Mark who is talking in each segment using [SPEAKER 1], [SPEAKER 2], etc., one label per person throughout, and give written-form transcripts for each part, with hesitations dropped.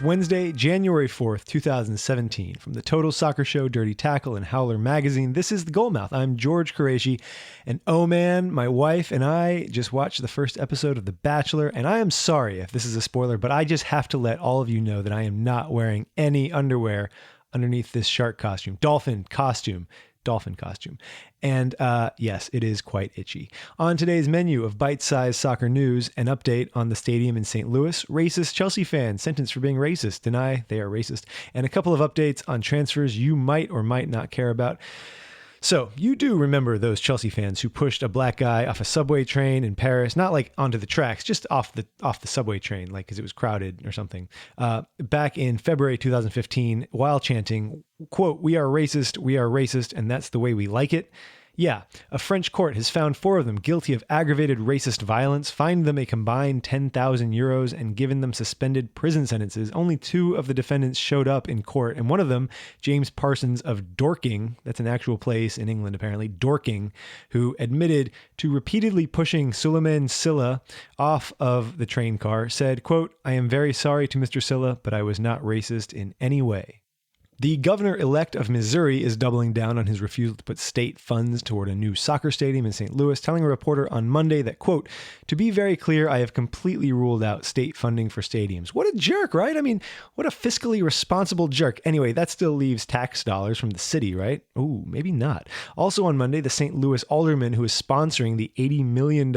[SPEAKER 1] It's Wednesday, January 4th, 2017. From the Total Soccer Show, Dirty Tackle, and Howler Magazine, this is The Goalmouth. I'm George Qureshi, and oh man, my wife and I just watched the first episode of The Bachelor, and I am sorry if this is a spoiler, but I just have to let all of you know that I am not wearing any underwear underneath this shark costume, dolphin costume. And yes, it is quite itchy. On today's menu of bite-sized soccer news, an update on the stadium in St. Louis, racist Chelsea fans sentenced for being racist, deny they are racist, and a couple of updates on transfers you might or might not care about. So you do remember those Chelsea fans who pushed a black guy off a subway train in Paris, not like onto the tracks, just off the subway train, like because it was crowded or something, back in February 2015, while chanting, quote, "We are racist, and that's the way we like it." Yeah, a French court has found 4 of them guilty of aggravated racist violence, fined them a combined 10,000 euros, and given them suspended prison sentences. Only 2 of the defendants showed up in court, and one of them, James Parsons of Dorking, that's an actual place in England apparently, Dorking, who admitted to repeatedly pushing Souleymane Sylla off of the train car, said, quote, "I am very sorry to Mr. Sylla, but I was not racist in any way." The governor-elect of Missouri is doubling down on his refusal to put state funds toward a new soccer stadium in St. Louis, telling a reporter on Monday that, quote, "To be very clear, I have completely ruled out state funding for stadiums." What a jerk, right? I mean, what a fiscally responsible jerk. Anyway, that still leaves tax dollars from the city, right? Ooh, maybe not. Also on Monday, the St. Louis alderman who is sponsoring the $80 million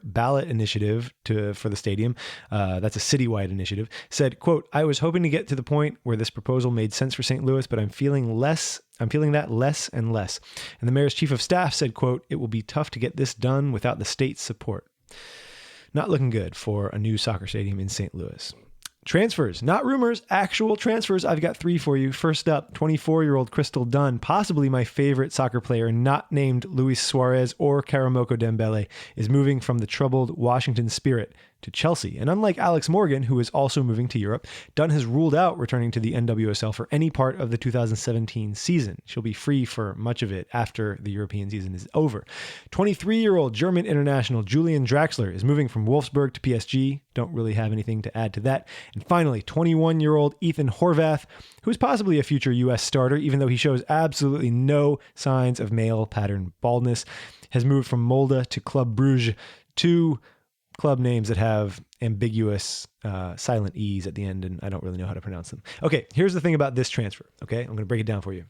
[SPEAKER 1] ballot initiative for the stadium, that's a citywide initiative, said, quote, "I was hoping to get to the point where this proposal made sense for St. Louis, but I'm feeling that less and less." And the mayor's chief of staff said, quote, "It will be tough to get this done without the state's support." Not looking good for a new soccer stadium in St. Louis. Transfers, not rumors, actual transfers. I've got 3 for you. First up, 24-year-old Crystal Dunn, possibly my favorite soccer player, not named Luis Suarez or Karamoko Dembele, is moving from the troubled Washington Spirit to Chelsea. And unlike Alex Morgan, who is also moving to Europe, Dunn has ruled out returning to the NWSL for any part of the 2017 season. She'll be free for much of it after the European season is over. 23-year-old German international Julian Draxler is moving from Wolfsburg to PSG. Don't really have anything to add to that. And finally, 21-year-old Ethan Horvath, who is possibly a future U.S. starter, even though he shows absolutely no signs of male pattern baldness, has moved from Molde to Club Brugge, 2 club names that have ambiguous silent E's at the end, and I don't really know how to pronounce them. Okay, here's the thing about this transfer, okay? I'm going to break it down for you.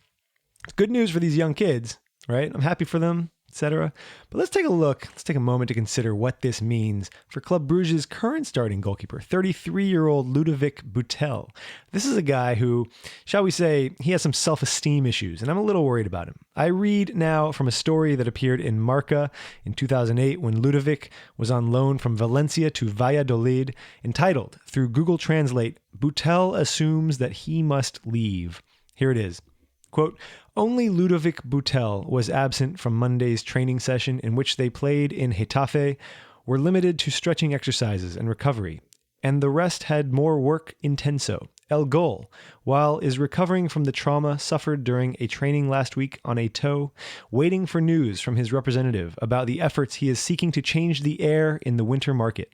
[SPEAKER 1] It's good news for these young kids, right? I'm happy for them, etc. But let's take a look. Let's take a moment to consider what this means for Club Brugge's current starting goalkeeper, 33-year-old Ludovic Butel. This is a guy who, shall we say, he has some self-esteem issues, and I'm a little worried about him. I read now from a story that appeared in Marca in 2008 when Ludovic was on loan from Valencia to Valladolid, entitled, through Google Translate, "Butel assumes that he must leave." Here it is. Quote, "Only Ludovic Butel was absent from Monday's training session in which they played in Getafe, were limited to stretching exercises and recovery, and the rest had more work intenso. El Gol, while is recovering from the trauma suffered during a training last week on a toe, waiting for news from his representative about the efforts he is seeking to change the air in the winter market.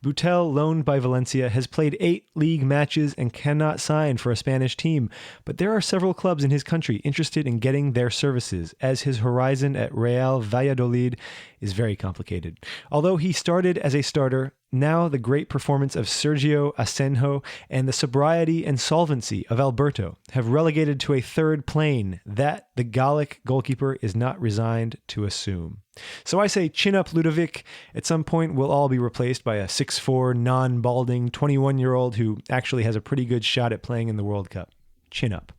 [SPEAKER 1] Butel, loaned by Valencia, has played 8 league matches and cannot sign for a Spanish team, but there are several clubs in his country interested in getting their services, as his horizon at Real Valladolid is very complicated. Although he started as a starter, now the great performance of Sergio Asenjo and the sobriety and solvency of Alberto have relegated to a third plane that the Gallic goalkeeper is not resigned to assume. So I say chin up, Ludovic. At some point, we'll all be replaced by a 6'4", non-balding 21-year-old who actually has a pretty good shot at playing in the World Cup. Chin up.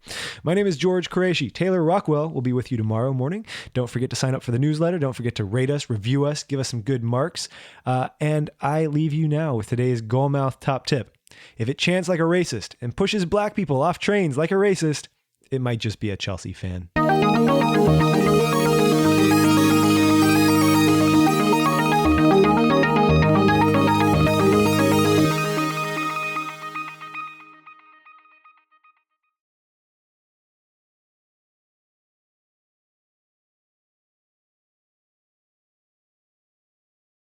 [SPEAKER 1] My name is George Qureshi. Taylor Rockwell will be with you tomorrow morning. Don't forget to sign up for the newsletter. Don't forget to rate us, review us, give us some good marks. And I leave you now with today's Goalmouth top tip. If it chants like a racist and pushes black people off trains like a racist, it might just be a Chelsea fan.